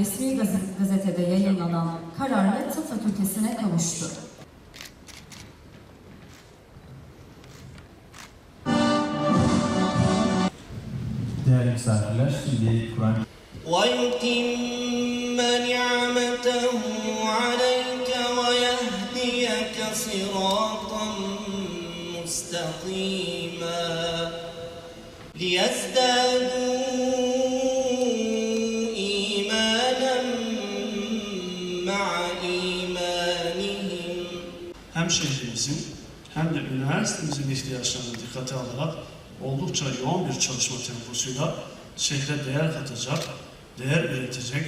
resmi gazetede yayınlanan kararla tıp fakültesine kavuştu. Değerli misafirler, şimdi Kur'an وَيُتِمَّ نِعْمَتَهُ عَلَيْكَ وَيَهْدِيَكَ صِرَاطًا مُسْتَقِيمًا لِيَزْدَادُوا إِيمَانًا مَعَ إِيمَانِهِمْ. Hem şehrimizin hem de üniversitemizin ihtiyaçlarını dikkate alarak oldukça yoğun bir çalışma temposuyla şehre değer katacak, değer üretecek,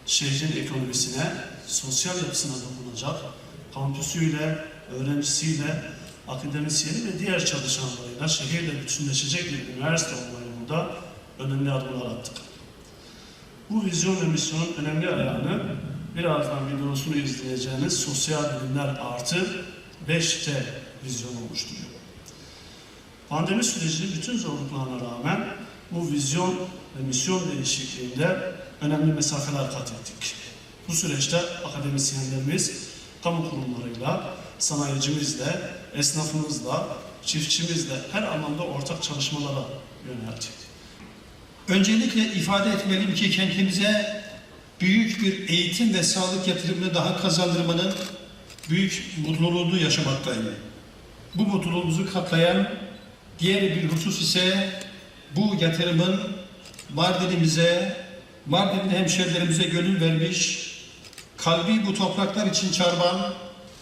şehrin ekonomisine, sosyal yapısına dokunacak, kampüsüyle, öğrencisiyle, akademisyeni ve diğer çalışanlarıyla şehirle bütünleşecek bir üniversite olma yolunda önemli adımlar attık. Bu vizyon ve misyonun önemli ayağını birazdan videosunu izleyeceğiniz sosyal bilimler artı 5T vizyonu oluşturuyor. Pandemi sürecinin bütün zorluklarına rağmen bu vizyon ve misyon değişikliğinde önemli mesafeler kat ettik. Bu süreçte akademisyenlerimiz, kamu kurumlarıyla, sanayicimizle, esnafımızla, çiftçimizle her anlamda ortak çalışmalara yöneldik. Öncelikle ifade etmeliyim ki kentimize büyük bir eğitim ve sağlık yatırımını daha kazandırmanın büyük mutluluğunu yaşamaktayım. Bu mutluluğumuzu katlayan diğer bir husus ise bu yatırımın Mardin'imize, Mardinli hemşehrilerimize gönül vermiş, kalbi bu topraklar için çarpan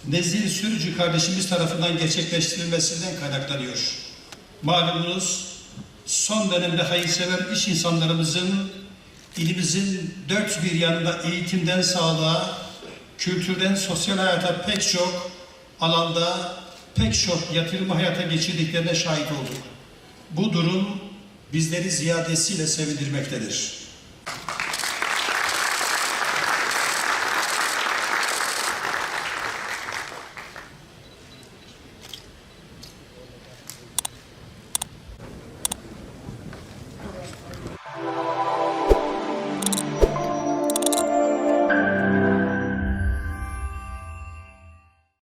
Nezih Sürücü kardeşimiz tarafından gerçekleştirilmesinden kaynaklanıyor. Malumunuz son dönemde hayırsever iş insanlarımızın ilimizin dört bir yanında eğitimden sağlığa, kültürden sosyal hayata pek çok alanda pek çok yatırımı hayata geçirdiklerine şahit olduk. Bu durum bizleri ziyadesiyle sevindirmektedir.